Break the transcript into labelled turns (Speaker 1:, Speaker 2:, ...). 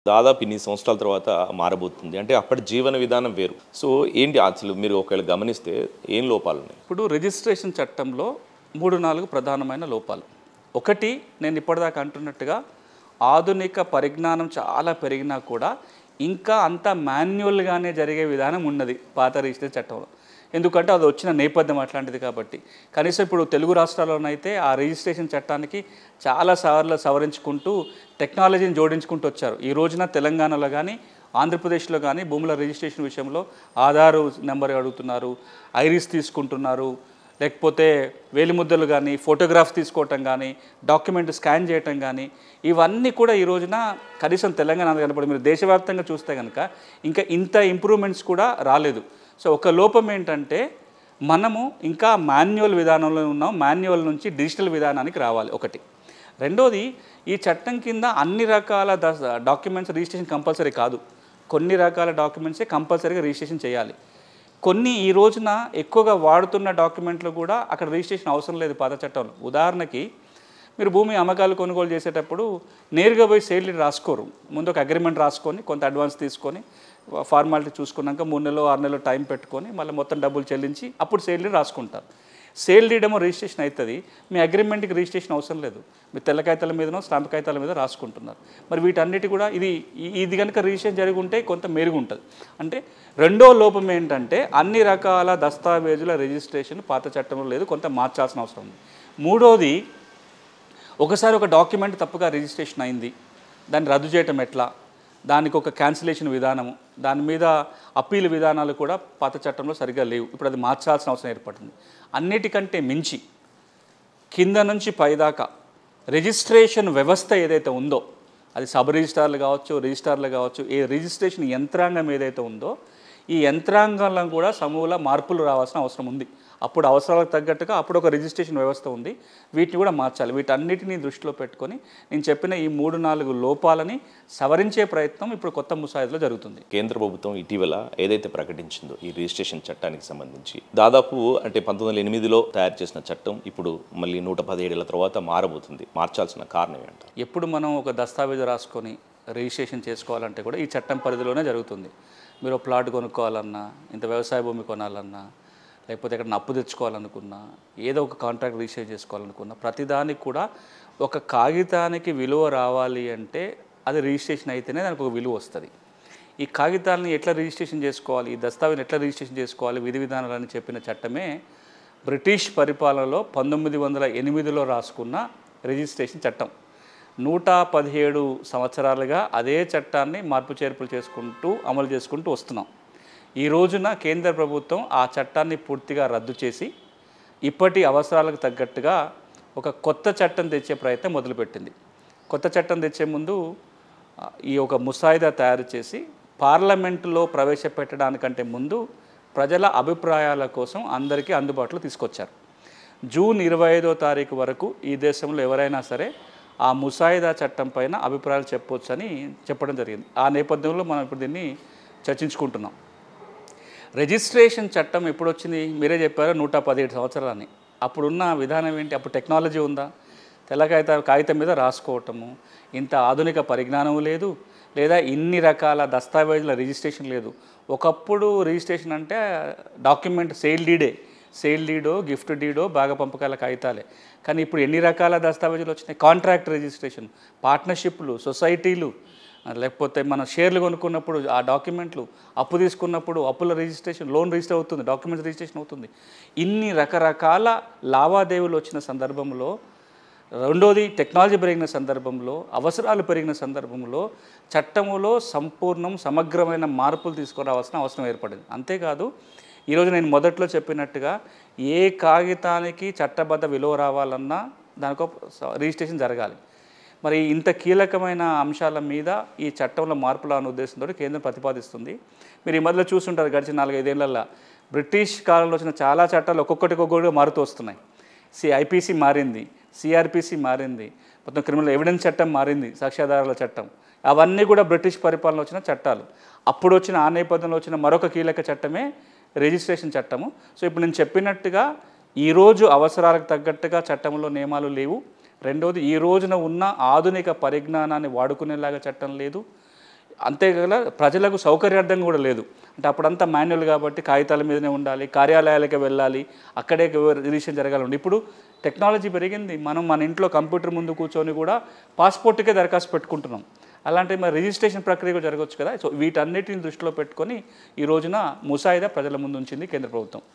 Speaker 1: దాదాపు ఇన్ని సంవత్సరాల తర్వాత మారబోతుంది. అంటే అప్పటి జీవన విధానం వేరు. సో ఏంటి అసలు మీరు ఒకవేళ గమనిస్తే ఏం లోపాలున్నాయి?
Speaker 2: ఇప్పుడు రిజిస్ట్రేషన్ చట్టంలో 3, 4 ప్రధానమైన లోపాలు. ఒకటి, నేను ఇప్పటిదాకా అంటున్నట్టుగా ఆధునిక పరిజ్ఞానం చాలా పెరిగినా కూడా ఇంకా అంత మాన్యువల్గానే జరిగే విధానం ఉన్నది పాత రిజిస్ట్రేషన్ చట్టంలో. ఎందుకంటే అది వచ్చిన నేపథ్యం అట్లాంటిది కాబట్టి. కనీసం ఇప్పుడు తెలుగు రాష్ట్రాల్లోనైతే ఆ రిజిస్ట్రేషన్ చట్టానికి చాలా సార్లు సవరించుకుంటూ టెక్నాలజీని జోడించుకుంటూ వచ్చారు. ఈ రోజున తెలంగాణలో కానీ ఆంధ్రప్రదేశ్లో కానీ భూముల రిజిస్ట్రేషన్ విషయంలో ఆధార్ నెంబర్ అడుగుతున్నారు, ఐరిస్ తీసుకుంటున్నారు, లేకపోతే వేలిముద్రలు కానీ ఫోటోగ్రాఫ్స్ తీసుకోవటం కానీ డాక్యుమెంట్ స్కాన్ చేయటం కానీ ఇవన్నీ కూడా ఈ రోజున కనీసం తెలంగాణ కనపడి మీరు దేశవ్యాప్తంగా చూస్తే కనుక ఇంకా ఇంత ఇంప్రూవ్మెంట్స్ కూడా రాలేదు. సో ఒక లోపం ఏంటంటే మనము ఇంకా మాన్యువల్ విధానంలో ఉన్నాం, మాన్యువల్ నుంచి డిజిటల్ విధానానికి రావాలి ఒకటి. రెండోది, ఈ చట్టం కింద అన్ని రకాల డాక్యుమెంట్స్ రిజిస్ట్రేషన్ కంపల్సరీ కాదు, కొన్ని రకాల డాక్యుమెంట్సే కంపల్సరీగా రిజిస్ట్రేషన్ చేయాలి. కొన్ని ఈ రోజున ఎక్కువగా వాడుతున్న డాక్యుమెంట్లు కూడా అక్కడ రిజిస్ట్రేషన్ అవసరం లేదు పాత చట్టంలో. ఉదాహరణకి మీరు భూమి అమ్మకాలు కొనుగోలు చేసేటప్పుడు నేరుగా పోయి సేల్ డీడ్ రాసుకోరు. ముందు ఒక అగ్రిమెంట్ రాసుకొని కొంత అడ్వాన్స్ తీసుకొని ఫార్మాలిటీ చూసుకున్నాక 3 నెలలు 6 నెలలు టైం పెట్టుకొని మళ్ళీ మొత్తం డబ్బులు చెల్లించి అప్పుడు సేల్ డీడ్ రాసుకుంటారు. సేల్ డీడ్ ఏమో రిజిస్ట్రేషన్ అవుతుంది, మీ అగ్రిమెంట్కి రిజిస్ట్రేషన్ అవసరం లేదు, మీ తెల్ల కాగితాల మీదనో స్టాంప్ కాగితాల మీద రాసుకుంటున్నారు. మరి వీటన్నిటి కూడా ఇది కనుక రిజిస్ట్రేషన్ జరిగి ఉంటే కొంత మెరుగు ఉంటుంది. అంటే రెండో లోపం ఏంటంటే అన్ని రకాల దస్తావేజుల రిజిస్ట్రేషన్ పాత చట్టంలో లేదు, కొంత మార్చాల్సిన అవసరం ఉంది. మూడోది, ఒకసారి ఒక డాక్యుమెంట్ తప్పుగా రిజిస్ట్రేషన్ అయింది, దాన్ని రద్దు చేయటం ఎట్లా, దానికి ఒక క్యాన్సిలేషన్ విధానము, దాని మీద అప్పీల్ విధానాలు కూడా పాత చట్టంలో సరిగ్గా లేవు. ఇప్పుడు అది మార్చాల్సిన అవసరం ఏర్పడుతుంది. అన్నిటికంటే మించి కింద నుంచి పైదాకా రిజిస్ట్రేషన్ వ్యవస్థ ఏదైతే ఉందో, అది సబ్ రిజిస్ట్రార్లు కావచ్చు, రిజిస్ట్రార్లు కావచ్చు, ఏ రిజిస్ట్రేషన్ యంత్రాంగం ఏదైతే ఉందో ఈ యంత్రాంగంలో కూడా సమూల మార్పులు రావాల్సిన అవసరం ఉంది. అప్పుడు అవసరాలకు తగ్గట్టుగా అప్పుడు ఒక రిజిస్ట్రేషన్ వ్యవస్థ ఉంది, వీటిని కూడా మార్చాలి. వీటన్నిటిని దృష్టిలో పెట్టుకొని నేను చెప్పిన ఈ 3, 4 లోపాలని సవరించే ప్రయత్నం ఇప్పుడు కొత్త ముసాయిదాలో జరుగుతుంది.
Speaker 1: కేంద్ర ప్రభుత్వం ఇటీవల ఏదైతే ప్రకటించిందో ఈ రిజిస్ట్రేషన్ చట్టానికి సంబంధించి దాదాపు అంటే 1908లో తయారు చేసిన చట్టం ఇప్పుడు మళ్ళీ 117 ఏళ్ల తర్వాత మారబోతుంది. మార్చాల్సిన కారణం ఏంటంటే
Speaker 2: ఎప్పుడు మనం ఒక దస్తావేజు రాసుకొని రిజిస్ట్రేషన్ చేసుకోవాలంటే కూడా ఈ చట్టం పరిధిలోనే జరుగుతుంది. మీరు ప్లాట్ కొనుక్కోవాలన్నా, ఇంత వ్యవసాయ భూమి కొనాలన్నా, లేకపోతే ఎక్కడ అప్పు తెచ్చుకోవాలనుకున్నా, ఏదో ఒక కాంట్రాక్ట్ రిజిస్టర్ చేసుకోవాలనుకున్నా, ప్రతిదానికి కూడా ఒక కాగితానికి విలువ రావాలి అంటే అది రిజిస్ట్రేషన్ అయితేనే దానికి ఒక విలువ వస్తుంది. ఈ కాగితాలని ఎట్లా రిజిస్ట్రేషన్ చేసుకోవాలి, ఈ దస్తావేజుని ఎట్లా రిజిస్ట్రేషన్ చేసుకోవాలి, విధి విధానాలని చెప్పిన చట్టమే బ్రిటిష్ పరిపాలనలో 1908లో రాసుకున్న రిజిస్ట్రేషన్ చట్టం. 117 సంవత్సరాలుగా అదే చట్టాన్ని మార్పు చేర్పులు చేసుకుంటూ అమలు చేసుకుంటూ వస్తున్నాం. ఈ రోజున కేంద్ర ప్రభుత్వం ఆ చట్టాన్ని పూర్తిగా రద్దు చేసి ఇప్పటి అవసరాలకు తగ్గట్టుగా ఒక కొత్త చట్టం తెచ్చే ప్రయత్నం మొదలుపెట్టింది. కొత్త చట్టం తెచ్చే ముందు ఈ ఒక ముసాయిదా తయారు చేసి పార్లమెంటులో ప్రవేశపెట్టడానికంటే ముందు ప్రజల అభిప్రాయాల కోసం అందరికీ అందుబాటులో తీసుకొచ్చారు. జూన్ 25వ తారీఖు వరకు ఈ దేశంలో ఎవరైనా సరే ఆ ముసాయిదా చట్టం పైన అభిప్రాయాలు చెప్పవచ్చని చెప్పడం జరిగింది. ఆ నేపథ్యంలో మనం ఇప్పుడు దీన్ని చర్చించుకుంటున్నాం. రిజిస్ట్రేషన్ చట్టం ఎప్పుడు వచ్చింది? మీరే చెప్పారు 117 సంవత్సరాలని. అప్పుడున్న విధానం ఏంటి? అప్పుడు టెక్నాలజీ ఉందా? తెల్ల కాగితం మీద రాసుకోవటము, ఇంత ఆధునిక పరిజ్ఞానం లేదు, లేదా ఇన్ని రకాల దస్తావేజుల రిజిస్ట్రేషన్ లేదు. ఒకప్పుడు రిజిస్ట్రేషన్ అంటే డాక్యుమెంట్ సేల్ డీడో గిఫ్ట్ డీడో బాగా పంపకాల కాగితాలే. కానీ ఇప్పుడు ఎన్ని రకాల దస్తావేజులు వచ్చినాయి? కాంట్రాక్ట్ రిజిస్ట్రేషన్, పార్ట్నర్షిప్లు, సొసైటీలు, లేకపోతే మన షేర్లు కొనుక్కున్నప్పుడు ఆ డాక్యుమెంట్లు, అప్పు తీసుకున్నప్పుడు అప్పుల రిజిస్ట్రేషన్, లోన్ రిజిస్టర్ అవుతుంది, డాక్యుమెంట్స్ రిజిస్ట్రేషన్ అవుతుంది. ఇన్ని రకరకాల లావాదేవీలు వచ్చిన సందర్భంలో, రెండోది టెక్నాలజీ పెరిగిన సందర్భంలో, అవసరాలు పెరిగిన సందర్భంలో చట్టములో సమగ్రమైన మార్పులు తీసుకురావాల్సిన అవసరం ఏర్పడింది. అంతేకాదు ఈరోజు నేను మొదట్లో చెప్పినట్టుగా ఏ కాగితానికి చట్టబద్ధ విలువ రావాలన్నా దానికో రిజిస్ట్రేషన్ జరగాలి. మరి ఇంత కీలకమైన అంశాల మీద ఈ చట్టంలో మార్పులు అనే ఉద్దేశంతో కేంద్రం ప్రతిపాదిస్తుంది. మీరు ఈ మధ్యలో చూస్తుంటారు, గడిచిన 4-5 ఏళ్లలో బ్రిటిష్ కాలంలో వచ్చిన చాలా చట్టాలు ఒక్కొక్కటిగా మారుతూ వస్తున్నాయి. ఐపీసీ మారింది, సిఆర్పిసి మారింది, మొత్తం క్రిమినల్ ఎవిడెన్స్ చట్టం మారింది, సాక్ష్యాధారాల చట్టం, అవన్నీ కూడా బ్రిటిష్ పరిపాలన వచ్చిన చట్టాలు. అప్పుడు వచ్చిన ఆ నేపథ్యంలో వచ్చిన మరొక కీలక చట్టమే రిజిస్ట్రేషన్ చట్టము. సో ఇప్పుడు నేను చెప్పినట్టుగా ఈరోజు అవసరాలకు తగ్గట్టుగా చట్టంలో నియమాలు లేవు. రెండోది, ఈ రోజున ఉన్న ఆధునిక పరిజ్ఞానాన్ని వాడుకునేలాగా చట్టం లేదు. అంతేకాక ప్రజలకు సౌకర్యార్థం కూడా లేదు. అంటే అప్పుడంతా మాన్యువల్ కాబట్టి కాగితాల మీదనే ఉండాలి, కార్యాలయాలకే వెళ్ళాలి, అక్కడే రిజిస్ట్రేషన్ జరగాలి. ఇప్పుడు టెక్నాలజీ పెరిగింది, మనం మన ఇంట్లో కంప్యూటర్ ముందు కూర్చొని కూడా పాస్పోర్ట్కే దరఖాస్తు పెట్టుకుంటున్నాం. అలాంటి మరి రిజిస్ట్రేషన్ ప్రక్రియ కూడా జరగవచ్చు కదా. సో వీటన్నిటిని దృష్టిలో పెట్టుకొని ఈ రోజున ముసాయిదా ప్రజల ముందు ఉంచింది కేంద్ర ప్రభుత్వం.